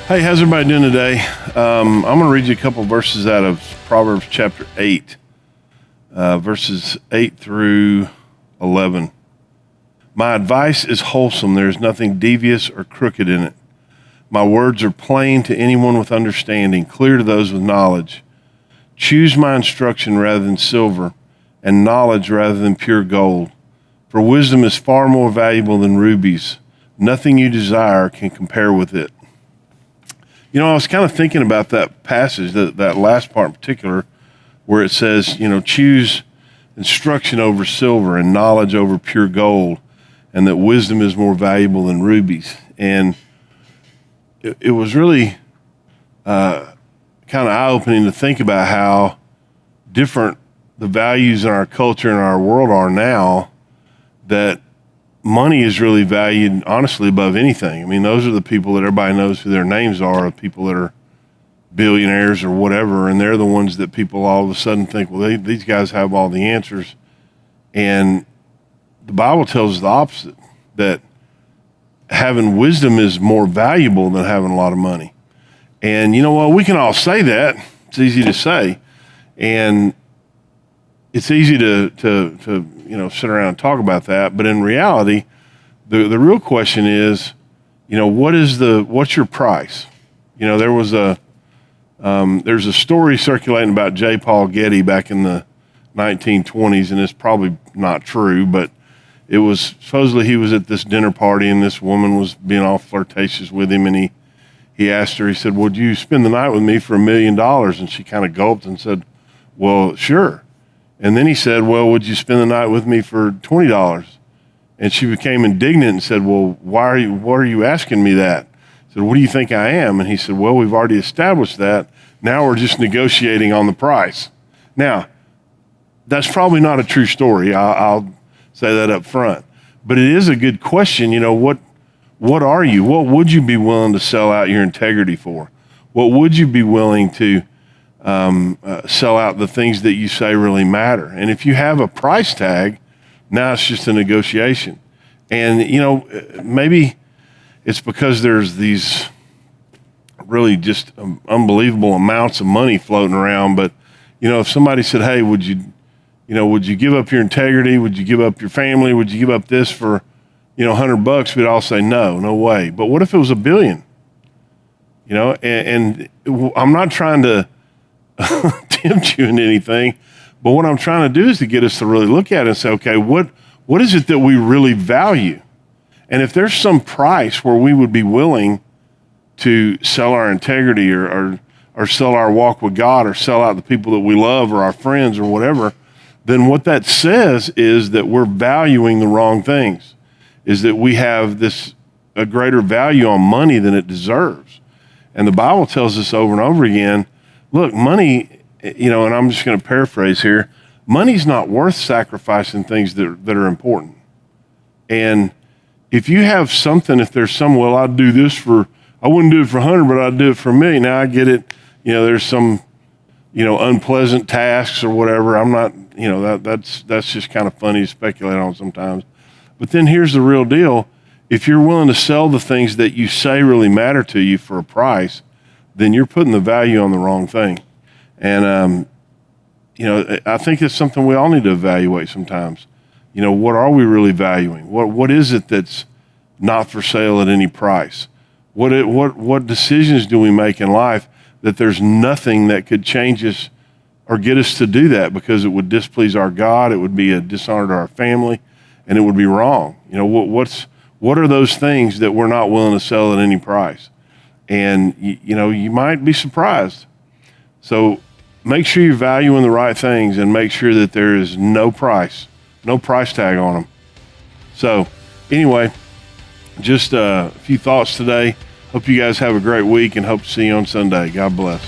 Hey, how's everybody doing today? I'm going to read you a couple verses out of Proverbs chapter 8, verses 8 through 11. My advice is wholesome. There is nothing devious or crooked in it. My words are plain to anyone with understanding, clear to those with knowledge. Choose my instruction rather than silver, and knowledge rather than pure gold. For wisdom is far more valuable than rubies. Nothing you desire can compare with it. You know, I was kind of thinking about that passage, that last part in particular, where it says, choose instruction over silver and knowledge over pure gold, and that wisdom is more valuable than rubies. And it was really kind of eye-opening to think about how different the values in our culture and our world are now, that money is really valued, honestly, above anything. I mean, those are the people that everybody knows who their names are, the people that are billionaires or whatever, and they're the ones that people all of a sudden think, well, these guys have all the answers. And the Bible tells us the opposite, that having wisdom is more valuable than having a lot of money. And you know what? We can all say that. It's easy to say. And it's easy to sit around and talk about that, but in reality, the real question is, what's your price? There's a story circulating about J. Paul Getty back in the 1920s, and it's probably not true, but it was supposedly he was at this dinner party and this woman was being all flirtatious with him, and he asked her, he said, "Would you spend the night with me for $1 million?" And she kind of gulped and said, "Well, sure." And then he said, "Well, would you spend the night with me for $20? And she became indignant and said, "Well, why are you asking me that?" I said, "What do you think I am?" And he said, "Well, we've already established that. Now we're just negotiating on the price." Now, that's probably not a true story. I'll say that up front. But it is a good question. What are you? What would you be willing to sell out your integrity for? What would you be willing to sell out the things that you say really matter? And if you have a price tag, now it's just a negotiation. And, maybe it's because there's these really just unbelievable amounts of money floating around. But, if somebody said, "Hey, would you give up your integrity? Would you give up your family? Would you give up this for, $100? We'd all say, no way. But what if it was $1 billion? And I'm not trying to tempt you into anything, but what I'm trying to do is to get us to really look at it and say, okay, what is it that we really value? And if there's some price where we would be willing to sell our integrity or sell our walk with God or sell out the people that we love or our friends or whatever, then what that says is that we're valuing the wrong things, is that we have a greater value on money than it deserves. And the Bible tells us over and over again, look, money, and I'm just going to paraphrase here, money's not worth sacrificing things that are important. And if you have something, if there's some, well, I'd do this I wouldn't do it for 100, but I'd do it for $1 million. Now I get it. There's some, unpleasant tasks or whatever. I'm not, that's just kind of funny to speculate on sometimes. But then here's the real deal. If you're willing to sell the things that you say really matter to you for a price, then you're putting the value on the wrong thing. And, I think it's something we all need to evaluate sometimes. What are we really valuing? What is it that's not for sale at any price? What decisions do we make in life that there's nothing that could change us or get us to do that, because it would displease our God, it would be a dishonor to our family, and it would be wrong? What are those things that we're not willing to sell at any price? And, you might be surprised. So make sure you're valuing the right things and make sure that there is no price tag on them. So anyway, just a few thoughts today. Hope you guys have a great week and hope to see you on Sunday. God bless.